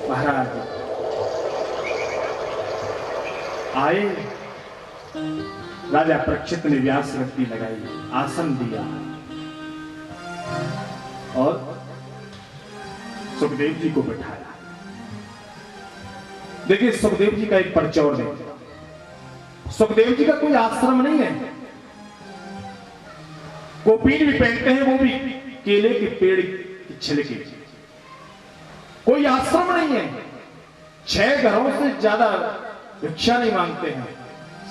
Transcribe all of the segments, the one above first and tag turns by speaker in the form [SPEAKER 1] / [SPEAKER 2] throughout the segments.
[SPEAKER 1] महाराज आए, राजा परीक्षित ने व्यास रत्ती लगाई, आसन दिया और सुखदेव जी को बिठाया। देखिए सुखदेव जी का एक परचौर देखिए, सुखदेव जी का कोई आश्रम नहीं है, गोपीन भी पहनते हैं, वो भी केले के पेड़ के छिलके, कोई आश्रम नहीं है, 6 घरों से ज्यादा भिक्षा नहीं मांगते हैं,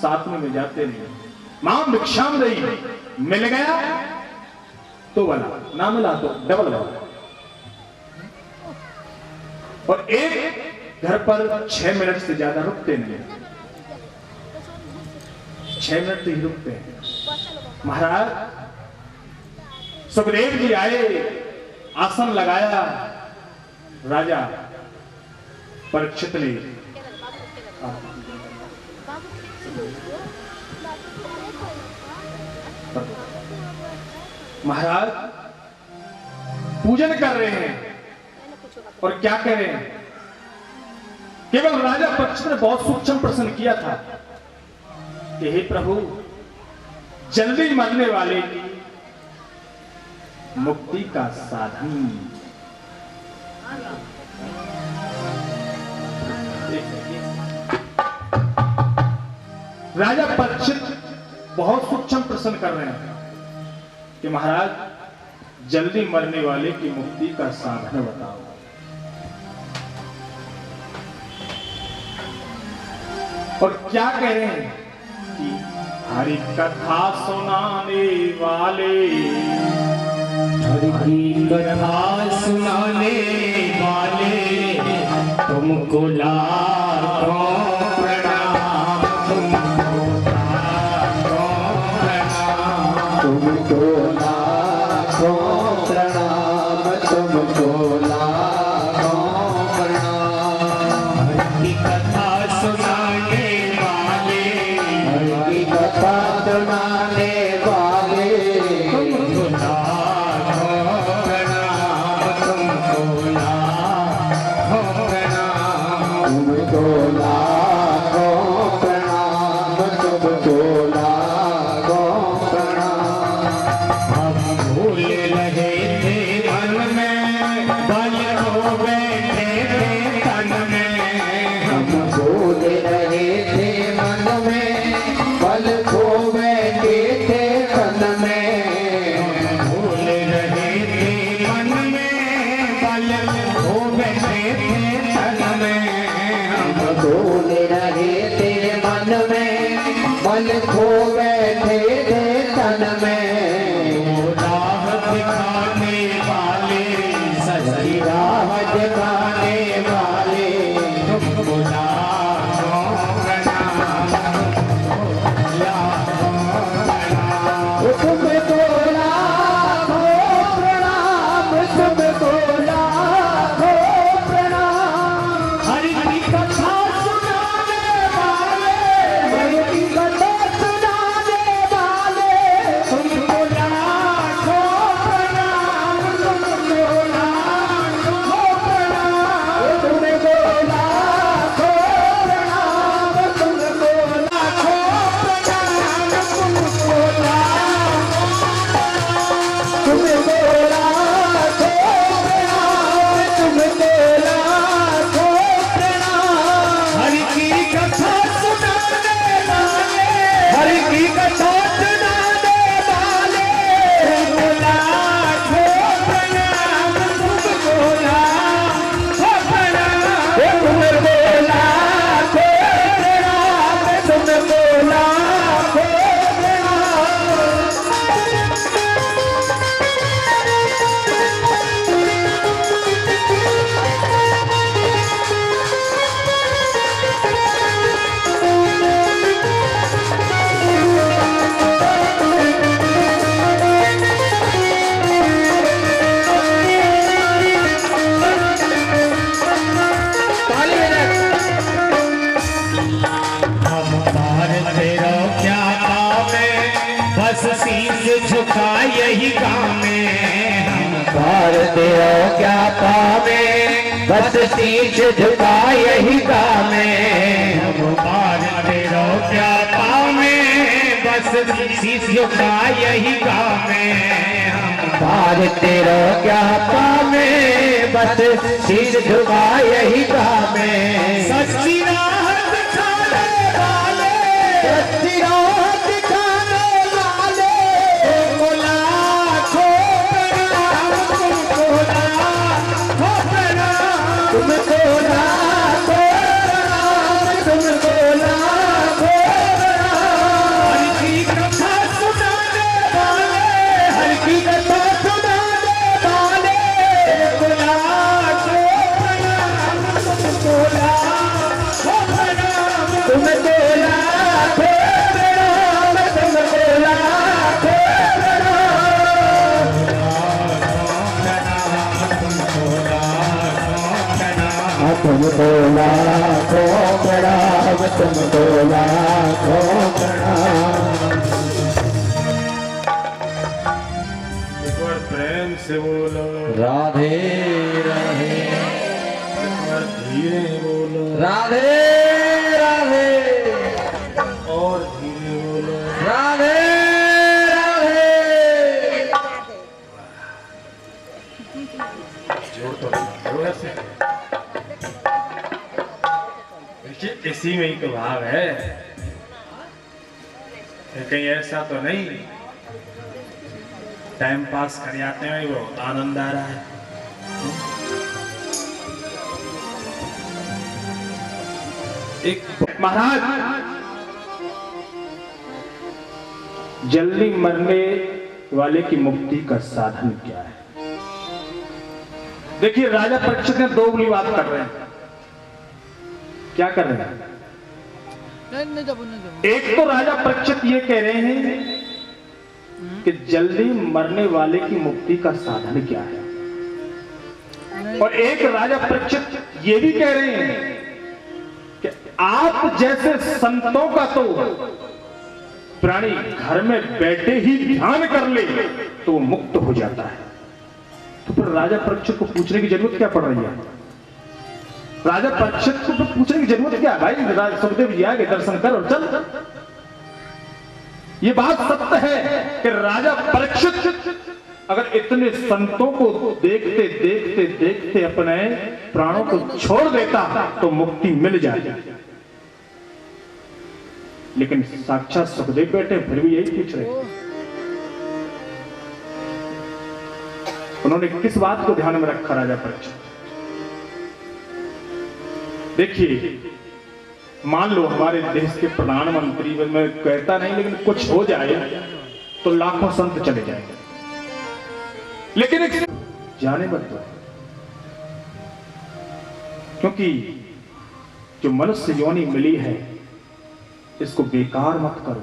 [SPEAKER 1] साथ में जाते नहीं, मां भिक्षाम रही, मिल गया तो वाला, ना मिला तो डबल वाला। और एक घर पर 6 मिनट से ज्यादा रुकते नहीं, 6 मिनट ही रुकते हैं। महाराज सुखदेव जी आए, आसन लगाया, राजा परीक्षित ने महाराज पूजन कर रहे हैं और क्या कह रहे हैं, केवल राजा परीक्षित ने बहुत सूक्ष्म प्रश्न किया था कि हे प्रभु, जल्दी मरने वाले की मुक्ति का साधन, राजा परीक्षित बहुत सूक्ष्म प्रश्न कर रहे हैं कि महाराज जल्दी मरने वाले की मुक्ति का साधन बताओ। और क्या कह रहे हैं कि हरि कथा सुनाने वाले,
[SPEAKER 2] हरि की कथा सुनाने वाले तुमको लाखों प्रणाम, तुमको लाखों प्रणाम, तुमको लाखों प्रणाम। हरि की कथा सुनाने वाले, हरि की कथा सुनाने वाले तुमको लाखों प्रणाम, तुमको लाखों प्रणाम, तुमको लाखों प्रणाम, तुमको लाखों प्रणाम। हम भूल रहे थे मन में, बल हो बैठे थे तन में, हम भूल रहे थे मन में, बल खो बैठे थे तन में, हम भूल रहे थे मन में, बल खो बैठे थे तन में, हम भूल रहे थे मन में, बल खो बैठे थे तन में। राह दिखाने वाले, सही राह दिखाने वाले तुमको लाखों प्रणाम, तुमको लाखों प्रणाम, तुमको लाखों प्रणाम। हरि की कथा सुनाने वाले, हरि की कथा सुनाने वाले तुमको लाखों प्रणाम, तुमको लाखों प्रणाम, तुमको लाखों प्रणाम, तुमको लाखों प्रणाम, तुमको तुमको लाखों प्रणाम, तुमको लाखों प्रणाम। हरि की कथा सुनाने वाले, हरि की कथा सुनाने वाले तुमको लाखों प्रणाम, तुमको लाखों प्रणाम, तुमको लाखों प्रणाम, तुमको लाखों झुका यही काम में, हम पार दे क्या पावे, बस शीश झुका यही गावे हम बार तेरो क्या पावे बस शीश झुका यही गावे हम बार तेरो क्या पावे बस शीश झुका यही गावे सच्ची राह दिखाने वाले सच्ची राह दिखाने वाले तुमको लाखों प्रणाम तुमको लाखों प्रणाम तुमको लाखों प्रणाम तुमको लाखों प्रणाम हर की कथा सुनाने वाले हर की कथा सुनाने वाले तुमको लाखों प्रणाम तुमको लाखों प्रणाम तुमको लाखों प्रणाम तुमको लाखों तुमको लाखों प्रणाम तुमको लाखों प्रणाम।
[SPEAKER 1] एक बार प्रेम से बोलो
[SPEAKER 2] राधे राधे
[SPEAKER 1] एक बार धीरे बोलो
[SPEAKER 2] राधे राधे
[SPEAKER 1] और धीरे बोलो
[SPEAKER 2] राधे राधे
[SPEAKER 1] जोर तो जोर से देखिए इसी में ही तो भाव है कहीं ऐसा तो नहीं टाइम पास कर जाते हैं वो आनंद आ रहा है। एक महाराज जल्दी मरने वाले की मुक्ति का साधन क्या है? देखिए राजा परीक्षित ने दो बुरी बात कर रहे हैं। क्या कर रहे हैं? एक तो राजा परीक्षित ये कह रहे हैं कि जल्दी मरने वाले की मुक्ति का साधन क्या है, और एक राजा परीक्षित ये भी कह रहे हैं कि आप जैसे संतों का तो प्राणी घर में बैठे ही ध्यान कर ले तो वो मुक्त हो जाता है। तो फिर राजा परीक्षित को पूछने की जरूरत क्या पड़ रही है? राजा परीक्षित को पूछने की जरूरत क्या है? भाई सुखदेव जी आगे दर्शन कर और चल। ये बात सत्य है कि राजा परीक्षित अगर इतने संतों को देखते देखते देखते अपने प्राणों को छोड़ देता तो मुक्ति मिल जाए, लेकिन साक्षात सुखदेव बैठे फिर भी यही पूछ रहे। उन्होंने किस बात को ध्यान में रखा राजा परीक्षित? देखिए मान लो हमारे देश के प्रधानमंत्री, मैं कहता नहीं लेकिन कुछ हो जाए तो लाखों संत चले जाएंगे, लेकिन एक जाने मत दो, क्योंकि जो मनुष्य योनि मिली है इसको बेकार मत करो,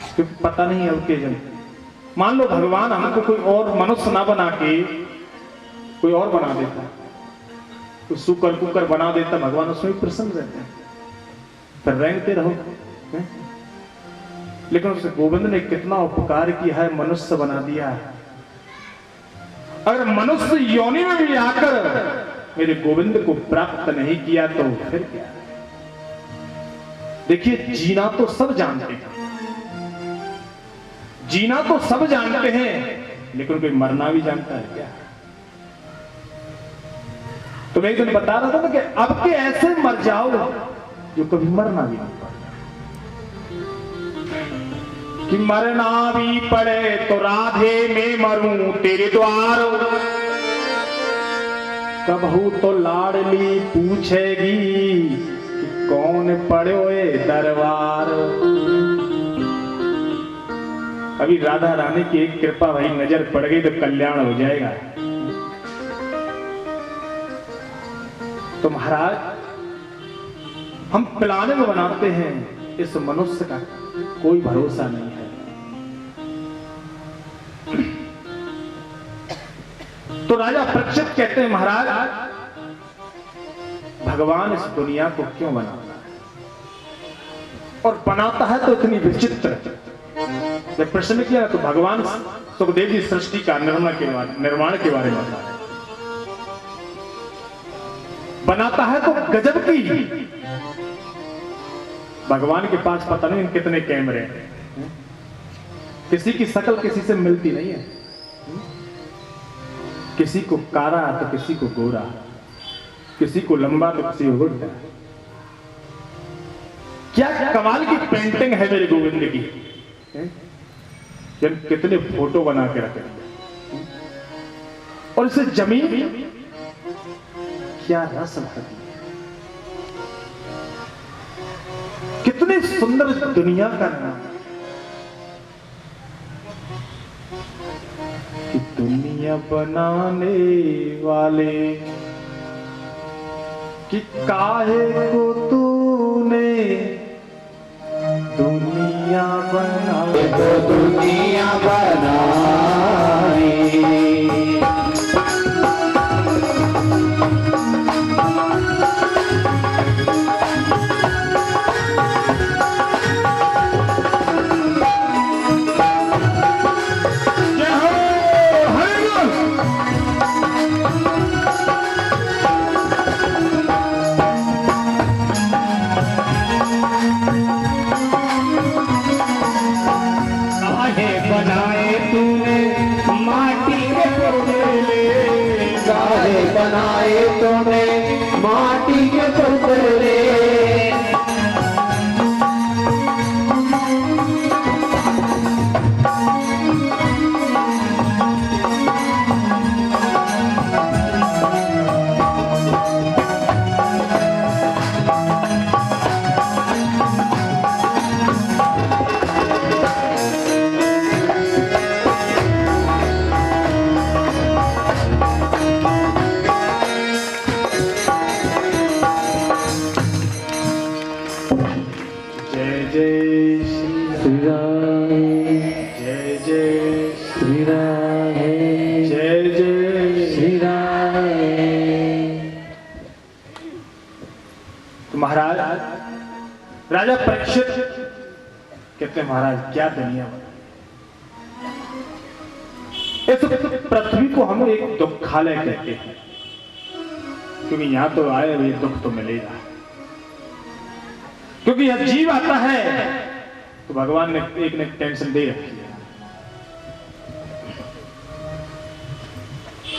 [SPEAKER 1] क्योंकि पता नहीं है उनके जन। मान लो भगवान हमको कोई और मनुष्य ना बना के कोई और बना देता, तो सुकर कुकर बना देता, भगवान उसमें प्रसन्न रहते हैं, फिर रेंगते रहो। लेकिन उसे गोविंद ने कितना उपकार किया है, मनुष्य बना दिया है। अगर मनुष्य योनि में भी आकर मेरे गोविंद को प्राप्त नहीं किया तो फिर क्या? देखिए जीना तो सब जानते हैं, जीना तो सब जानते हैं, लेकिन कोई मरना भी जानता है क्या? तो मैं एक दिन बता रहा था ना कि अब के ऐसे मर जाओ जो कभी मरना भी नहीं पड़े, कि मरना भी पड़े तो राधे में मरूं तेरे द्वार, कबहू तो लाडली पूछेगी कि कौन पड़ोए दरबार। अभी राधा रानी की एक कृपा भाई नजर पड़ गई तो कल्याण हो जाएगा। तो महाराज हम प्लानिंग बनाते हैं, इस मनुष्य का कोई भरोसा नहीं है। तो राजा परीक्षित कहते हैं महाराज भगवान इस दुनिया को क्यों बनाता है, और बनाता है तो इतनी विचित्र। जब प्रश्न किया तो भगवान सुखदेव जी सृष्टि का निर्माण के बारे में बता रहे। बनाता है तो गजब की। भगवान के पास पता नहीं कितने कैमरे हैं, किसी की शक्ल किसी से मिलती नहीं है, किसी को काला तो किसी को गोरा, किसी को लंबा तो किसी को गुड्डा। क्या कमाल की पेंटिंग है मेरे गोविंद की। कितने फोटो बना के रखे और इसे जमीन क्या रस भरती है, कितनी सुंदर दुनिया का नाम कि दुनिया बनाने वाले कि काहे को तूने दुनिया बनाई,
[SPEAKER 2] तो दुनिया बनाई। बनाए तूने माटी के पुतले,
[SPEAKER 1] महाराज राजा परीक्षित कहते हैं महाराज क्या दुनिया इस पृथ्वी को हम एक दुखालय कहते हैं, क्योंकि यहां तो आए हुए दुख तो मिलेगा, क्योंकि यह जीव आता है तो भगवान ने एक ने टेंशन दे रखी है।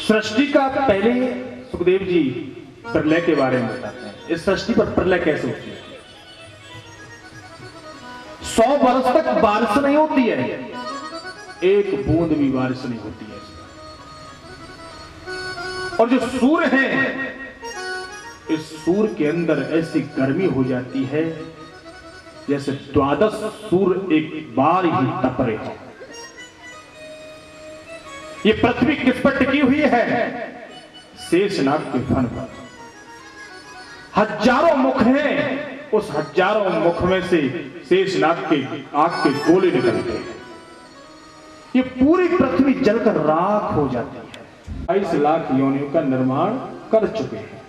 [SPEAKER 1] सृष्टि का पहले सुखदेव जी प्रलय के बारे में बताते हैं। इस सृष्टि पर प्रलय कैसे होती है? 100 वर्ष तक बारिश नहीं होती है, एक बूंद भी बारिश नहीं होती है। और जो सूर्य है, इस सूर्य के अंदर ऐसी गर्मी हो जाती है जैसे 12 सूर्य एक बार ही तप रहे हो। ये पृथ्वी किस पर टिकी हुई है? शेषनाग के फन पर। हजारों मुख हैं, उस हजारों मुख में से शेषनाग के आग के गोले निकलते हैं। ये पूरी पृथ्वी जलकर राख हो जाती है। 22 लाख योनियों का निर्माण कर चुके हैं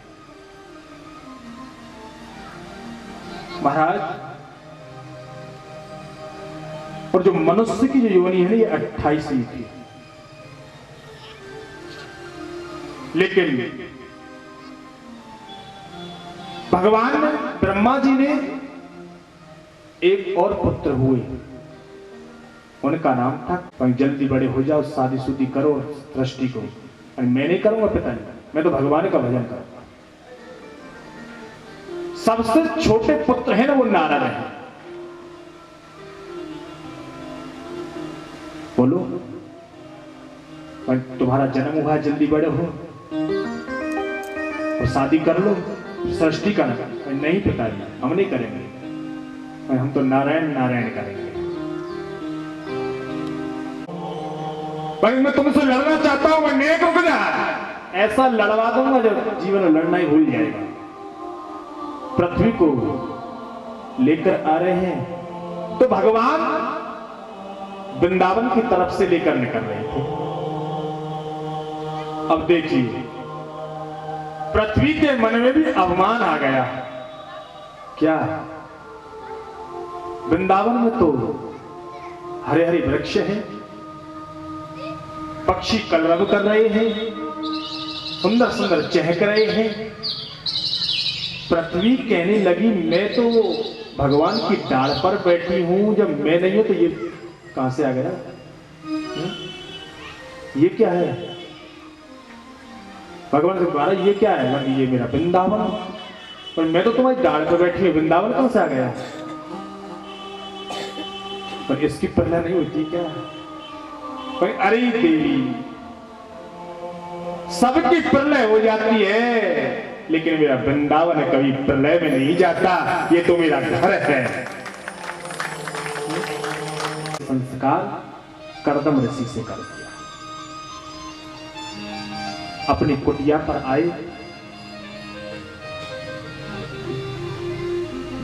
[SPEAKER 1] महाराज। और जो मनुष्य की जो योनि है ये 28 ही थी, लेकिन भगवान ब्रह्मा जी ने एक और पुत्र हुए, उनका नाम था भाई जल्दी बड़े हो जाओ, शादी शुदी करो, सृष्टि को। मैं नहीं करूंगा पिताजी, मैं तो भगवान का भजन करूंगा। सबसे छोटे पुत्र हैं ना वो नारद है। बोलो तुम्हारा जन्म हुआ, जल्दी बड़े हो और शादी कर लो, सृष्टि का नहीं पिताजी हम नहीं करेंगे, हम तो नारायण नारायण करेंगे। भाई मैं तुमसे लड़ना चाहता हूं, मैं नेक रुक जा, ऐसा लड़वा दूंगा जो जीवन में लड़ना ही भूल जाएगा। पृथ्वी को लेकर आ रहे हैं तो भगवान वृंदावन की तरफ से लेकर निकल रहे थे। अब देखिए पृथ्वी के मन में भी अभिमान आ गया। क्या वृंदावन में तो हरे हरे वृक्ष हैं, पक्षी कलरव कर रहे हैं, सुंदर सुंदर चहक रहे हैं, पृथ्वी कहने लगी मैं तो भगवान की डाल पर बैठी हूं, जब मैं नहीं हूं तो ये कहां से आ गया? ये क्या है? भगवान से कहा ये क्या है? लगी ये मेरा वृंदावन, पर मैं तो तुम्हारी डाल पर बैठी हूं, वृंदावन कहां से आ गया? पर इसकी प्रलय नहीं होती क्या? पर अरे देवी, सबकी प्रलय हो जाती है, लेकिन मेरा वृंदावन कभी प्रलय में नहीं जाता, ये तो मेरा घर है। संस्कार कर्दम ऋषि से कर दिया। अपनी कुटिया पर आए,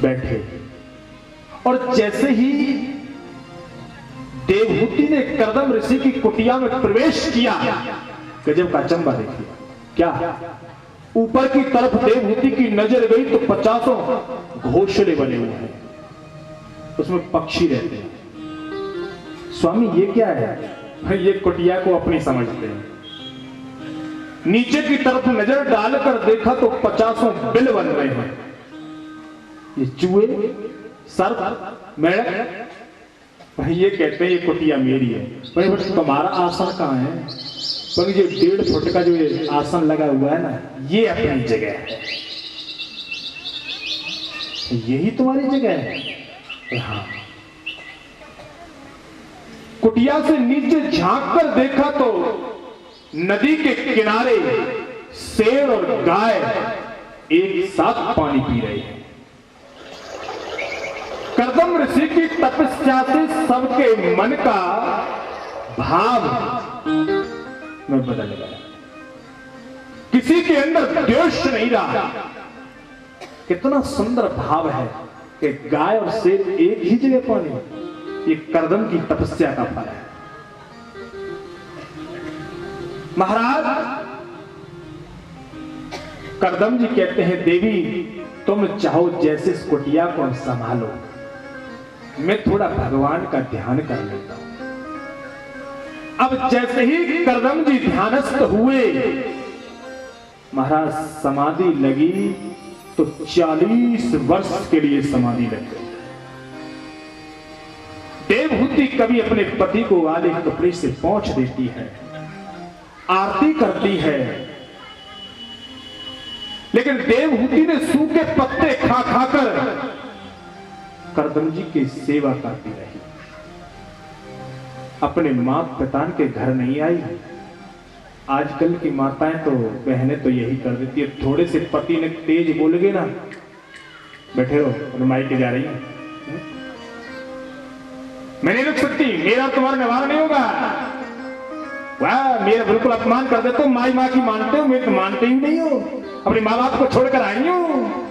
[SPEAKER 1] बैठे, और जैसे ही देवहूति ने कर्दम ऋषि की कुटिया में प्रवेश किया, गजब का अचंभा देखिए। क्या? ऊपर की तरफ देवहूति की नजर गई तो 50 घोंसले बने हुए हैं, उसमें पक्षी रहते हैं। स्वामी ये क्या है? ये कुटिया को अपनी समझते हैं। नीचे की तरफ नजर डालकर देखा तो 50 बिल बन रहे हैं, ये चूहे, सर्प, मेढक। भाई ये कहते हैं ये कुटिया मेरी है। भाई बट तुम्हारा आसन कहाँ है? पर ये 1.5 फुट का जो ये आसन लगा हुआ है ना, ये अपनी जगह है, यही तुम्हारी जगह है। हाँ। कुटिया से नीचे झांक कर देखा तो नदी के किनारे शेर और गाय एक साथ पानी पी रहे हैं। कर्दम ऋषि की तपस्या से सबके मन का भाव में बदल गया। किसी के अंदर द्वेष नहीं रहा। कितना सुंदर भाव है कि गाय और शेर एक ही जगह पानी। ये कर्दम की तपस्या का फल है। महाराज कर्दम जी कहते हैं देवी तुम चाहो जैसे इस कुटिया को संभालो, मैं थोड़ा भगवान का ध्यान कर लेता हूं। अब जैसे ही कर्दम जी ध्यानस्थ हुए, महाराज समाधि लगी तो 40 वर्ष के लिए समाधि लग गई। देवहूति कभी अपने पति को वाले कपड़े से पोंछ देती है, आरती करती है, लेकिन देवहूति ने सूखे पत्ते खा खाकर कर्दम जी की सेवा करती रही। अपने माता पिता के घर नहीं आई। आजकल की माताएं तो बहनें तो यही कर देती है, थोड़े से पति ने तेज बोल गए ना, बैठे रहो रुमाई के जा रही है, मैं नहीं रुक सकती, मेरा तुम्हारा निवारण नहीं होगा। वाह, मेरा बिल्कुल अपमान कर देते हो, माई माँ की मानते हो, मैं तो मानते ही नहीं हो, अपने माँ बाप को छोड़कर आई हूं।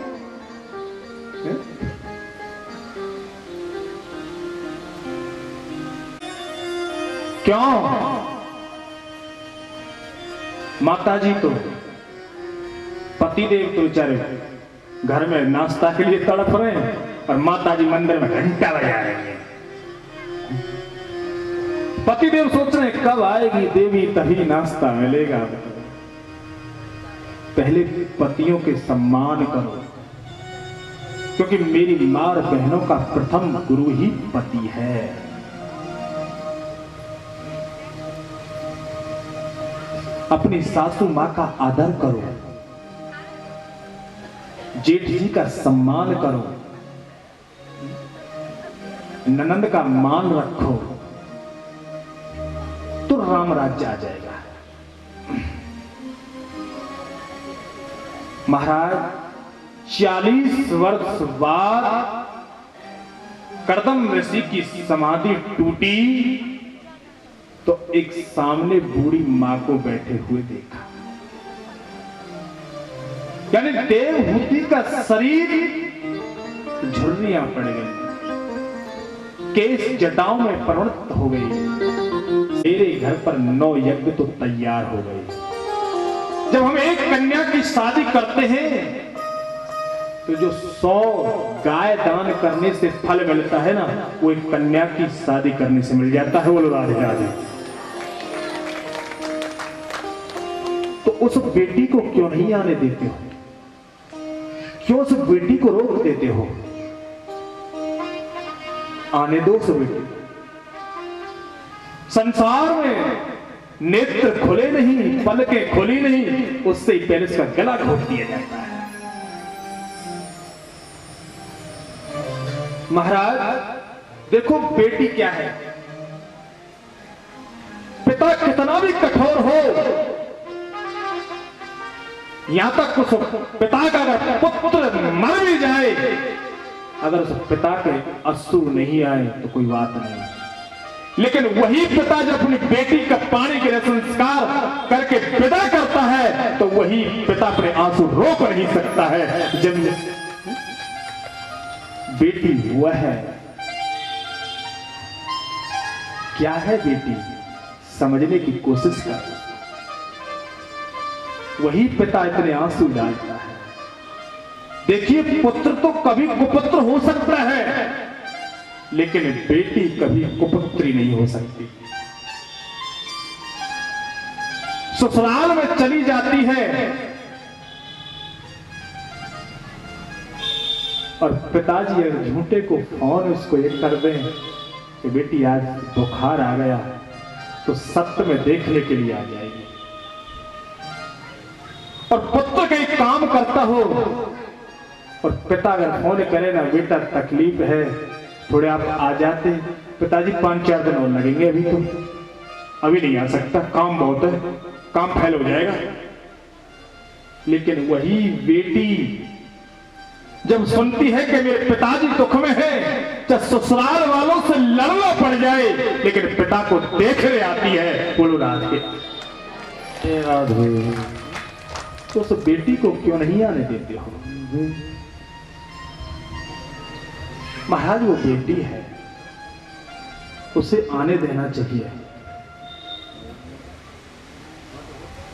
[SPEAKER 1] क्यों? माताजी तो पतिदेव तो बेचारे घर में नाश्ता के लिए तड़प रहे हैं और माताजी मंदिर में घंटा बजा रही है। पतिदेव सोच रहे हैं कब आएगी देवी तभी नाश्ता मिलेगा। पहले पतियों के सम्मान करो, क्योंकि मेरी मां और बहनों का प्रथम गुरु ही पति है। अपनी सासू मां का आदर करो, जेठ जी का सम्मान करो, ननंद का मान रखो, तो राम राज्य आ जाएगा। महाराज 40 वर्ष बाद कर्दम ऋषि की समाधि टूटी तो एक सामने बूढ़ी मां को बैठे हुए देखा। यानी देवहूति का शरीर झुर्रियां पड़ गई, केस जटाओं में परिणत हो गई। मेरे घर पर 9 यज्ञ तो तैयार हो गए। जब हम एक कन्या की शादी करते हैं तो जो 100 गाय दान करने से फल मिलता है ना, वो एक कन्या की शादी करने से मिल जाता है। बोलो राधे राधे। तो उस बेटी को क्यों नहीं आने देते हो? क्यों उस बेटी को रोक देते हो? आने दो उस बेटी। संसार में नेत्र खुले नहीं, पलकें खुली नहीं, उससे ही पहले उसका गला घोट दिया जाता है। महाराज देखो बेटी क्या है, पिता कितना भी कठोर हो, यहां तक उस पिता का अगर पुत्र मर भी जाए, अगर उस पिता के अश्रु नहीं आए तो कोई बात नहीं, लेकिन वही पिता जब अपनी बेटी का पानी के संस्कार करके विदा करता है तो वही पिता अपने आंसू रोक नहीं सकता है। जब बेटी वह है, क्या है बेटी, समझने की कोशिश कर। वही पिता इतने आंसू डालता है। देखिए पुत्र तो कभी कुपुत्र हो सकता है, लेकिन बेटी कभी कुपुत्री नहीं हो सकती। ससुराल में चली जाती है और पिताजी अगर झूठे को फोन उसको ये कर दें कि बेटी आज बुखार आ गया, तो सत्य में देखने के लिए आ जाएगी। और पुत्र कहीं काम करता हो और पिता अगर फोन करे ना, बेटा तकलीफ है, थोड़े आप आ जाते, पिताजी 5-4 दिन और लगेंगे, अभी तो अभी नहीं आ सकता, काम बहुत है, काम फैल हो जाएगा। लेकिन वही बेटी जब सुनती है कि मेरे पिताजी दुख में है, जब ससुराल वालों से लड़ना पड़ जाए, लेकिन पिता को देखने आती है, बोलो राधे राधे, तो उस बेटी को क्यों नहीं आने देते हो? महाराज वो बेटी है, उसे आने देना चाहिए,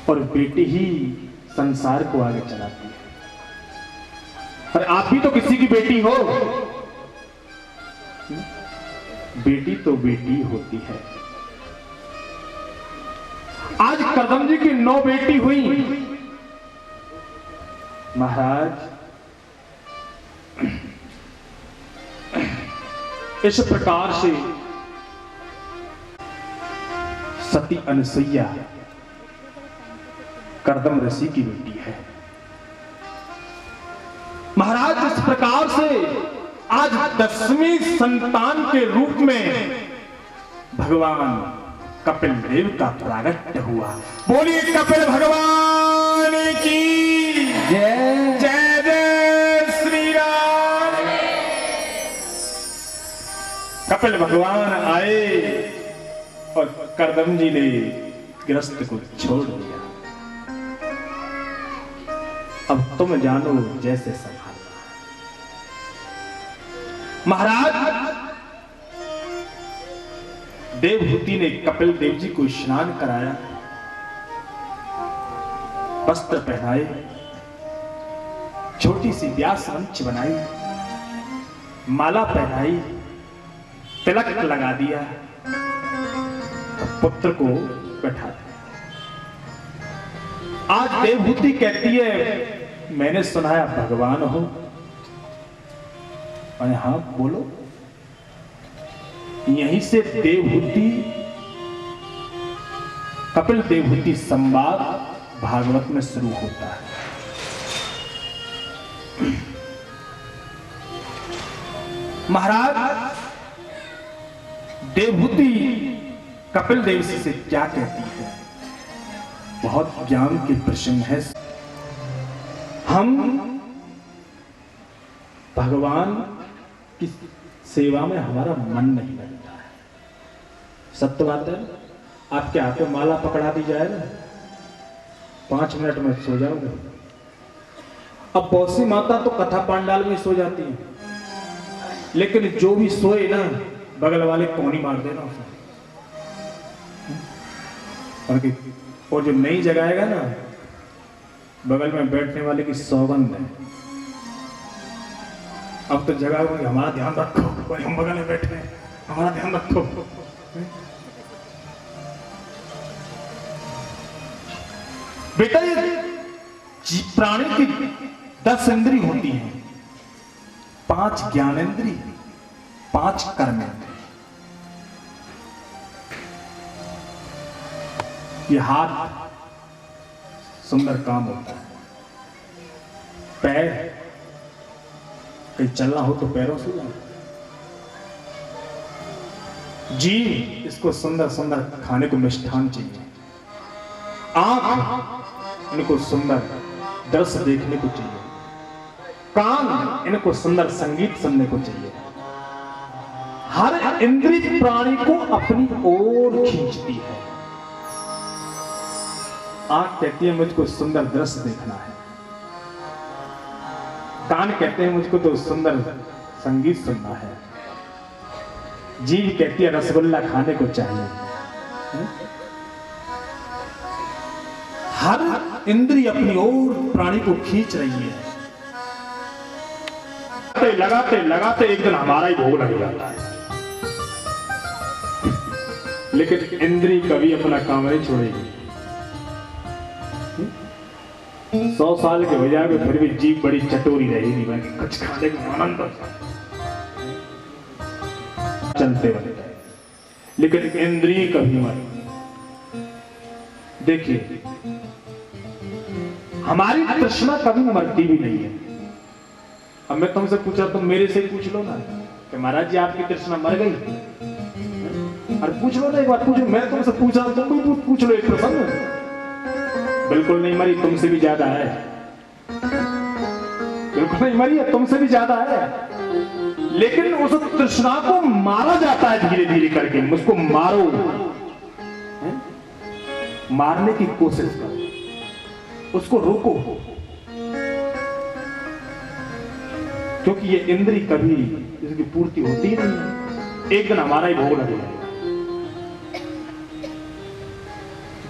[SPEAKER 1] और बेटी ही संसार को आगे चलाती है। और आप भी तो किसी की बेटी हो, बेटी तो बेटी होती है। आज करदम जी की 9 बेटी हुई। महाराज इस प्रकार से सती अनसुईया करदम ऋषि की बेटी है। महाराज इस प्रकार से आज 10वीं संतान के रूप में भगवान कपिल देव का प्रागट्य हुआ। बोलिए कपिल भगवान की जय जय जय श्री राम। कपिल भगवान आए और करदम जी ने गृहस्थ को छोड़ दिया। अब तुम जानो जैसे संभालना। महाराज देवहूति ने कपिल देव जी को स्नान कराया, वस्त्र पहनाए, छोटी सी व्यास मंच बनाई, माला पहनाई, तिलक लगा दिया, पुत्र को बैठा दिया। आज देवहूति कहती है मैंने सुना है भगवान हो। अरे हाँ बोलो। यहीं से देवहूति कपिल देवहूति संवाद भागवत में शुरू होता है। महाराज देवहूति कपिल देव से क्या कहती है, बहुत ज्ञान के प्रसंग है। हम भगवान की सेवा में हमारा मन नहीं लगता है। सत्य बात है। आपके हाथ में माला पकड़ा दी जाए ना, 5 मिनट में सो जाओगे। अब बहुत सी माता तो कथा पांडाल में सो जाती है, लेकिन जो भी सोए ना बगल वाले कोनी मार देना उसे। और जो नहीं जगाएगा ना, बगल में बैठने वाले की सौगंध है। अब तो जगाओगे, हमारा ध्यान रखो, कोई हम बगल में बैठे हैं, हमारा ध्यान रखो। बेटा ये प्राणी की 10 इंद्री होती हैं, 5 ज्ञानेंद्री, 5 कर्मेंद्री। ये हाथ सुंदर काम होता है, पैर कहीं चलना हो तो पैरों से जाओ, जीभ इसको सुंदर सुंदर खाने को मिष्ठान चाहिए, आंख इनको सुंदर दृश्य देखने को चाहिए, कान इनको सुंदर संगीत सुनने को चाहिए। हर इंद्रिय प्राणी को अपनी ओर खींचती है। आंख कहती है मुझको सुंदर दृश्य देखना है, कान कहते हैं मुझको तो सुंदर संगीत सुनना है, जीभ कहती है रसगुल्ला खाने को चाहिए। हर इंद्रिय अपनी ओर प्राणी को खींच रही है। लगाते लगाते एक दिन हमारा ही भोग लग जाता है, लेकिन इंद्रिय कभी अपना काम नहीं छोड़ेगी। 100 साल के हो जाएगा फिर भी जीभ बड़ी चटोरी रहेगी, कुछ खाने को आनंद चलते रहते, लेकिन इंद्रिय कभी मर। देखिए हमारी तृष्णा कभी मरती भी नहीं है। अब मैं तुमसे पूछा, तुम मेरे से पूछ लो ना कि महाराज जी आपकी तृष्णा मर गई, अरे पूछ लो ना एक बार, पूछो। मैं तुमसे पूछा तुम भी पूछ लो एक प्रश्न, बिल्कुल नहीं मरी, तुमसे भी ज्यादा है, बिल्कुल नहीं मरी है, तुमसे भी ज्यादा है, लेकिन उस तृष्णा को मारा जाता है धीरे धीरे करके। उसको मारो, मारने की कोशिश करो, उसको रोको, क्योंकि ये इंद्रिय कभी इसकी पूर्ति होती नहीं है, एक दिन हमारा ही भोग लगेगा।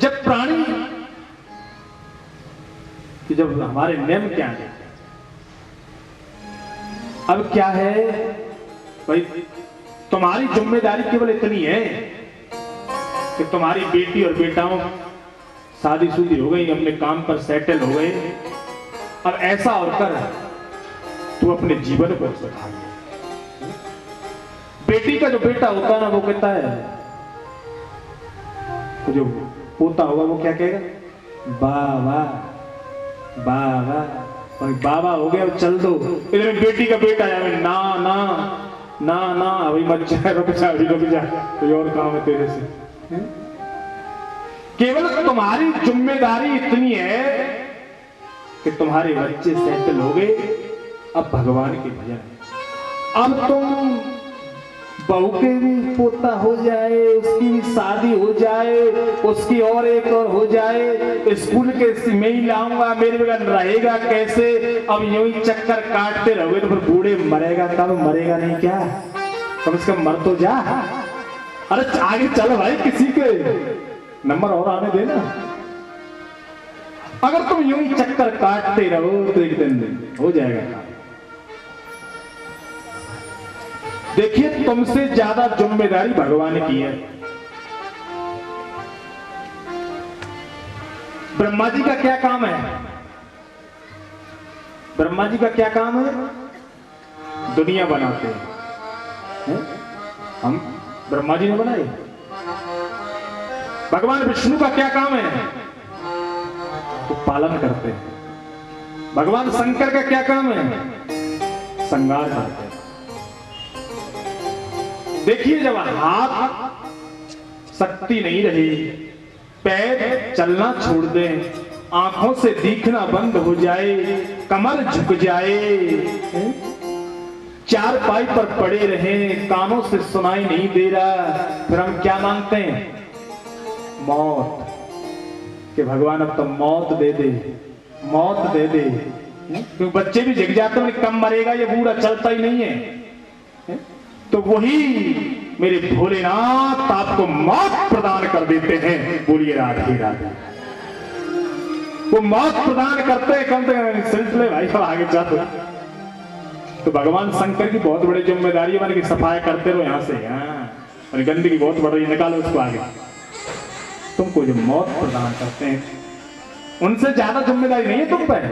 [SPEAKER 1] जब प्राणी कि जब हमारे नियम क्या है, अब क्या है भाई, तुम्हारी जिम्मेदारी केवल इतनी है कि तुम्हारी बेटी और बेटाओं शादीशुदी हो गई, अपने काम पर सेटल हो गए, अब ऐसा और कर तू अपने जीवन को सुधार। बेटी का जो बेटा होता है ना, वो कहता है, तो जो पोता होगा वो क्या कहेगा, बाबा बाबा, और बाबा हो गया चल दो। इधर बेटी का बेटा है, ना ना ना ना अभी मत जा, रुक जा, अभी रुक जा, कोई और काम है तेरे से। केवल तुम्हारी जिम्मेदारी इतनी है कि तुम्हारे बच्चे सेटल हो गए, अब भगवान के भजन। अब तुम बहू के भी पोता हो जाए, उसकी भी शादी हो जाए, उसकी और एक और हो जाए, स्कूल के मैं ही लाऊंगा, मेरे बगैर रहेगा कैसे, अब यूं ही चक्कर काटते रहोगे तो फिर बूढ़े मरेगा कब, मरेगा नहीं क्या, कम से कम मर तो जा। अरे आगे चलो भाई, किसी के नंबर और आने देना। अगर तुम यूं ही चक्कर काटते रहो तो एक दिन हो जाएगा। देखिए तुमसे ज्यादा जिम्मेदारी भगवान की है। ब्रह्मा जी का क्या काम है, ब्रह्मा जी का क्या काम है, दुनिया बनाते हैं। हम ब्रह्मा जी ने बनाई। भगवान विष्णु का क्या काम है, तो पालन करते हैं। भगवान शंकर का क्या काम है, श्रृंगार करते हैं। देखिए जब हाथ शक्ति नहीं रही, पैर चलना छोड़ दें, आंखों से दिखना बंद हो जाए, कमर झुक जाए, चार पाई पर पड़े रहें, कानों से सुनाई नहीं दे रहा, फिर हम क्या मांगते हैं, मौत। कि भगवान अब तो मौत दे दे, मौत दे दे। क्योंकि बच्चे भी जग जाते हैं, कम मरेगा ये बूढ़ा, चलता ही नहीं है। तो वही मेरे भोलेनाथ आपको मौत प्रदान कर देते हैं। बोलिए राधे राधे। वो मौत प्रदान करते हैं, कम से कम सिलसिले भाई सब आगे चल। तो भगवान शंकर की बहुत बड़ी जिम्मेदारी है कि सफाई करते रहो यहाँ से, और गंदगी बहुत बढ़ रही है, निकालो उसको आगे। तुमको जो मौत प्रदान करते हैं उनसे ज्यादा जिम्मेदारी नहीं है तुम पर।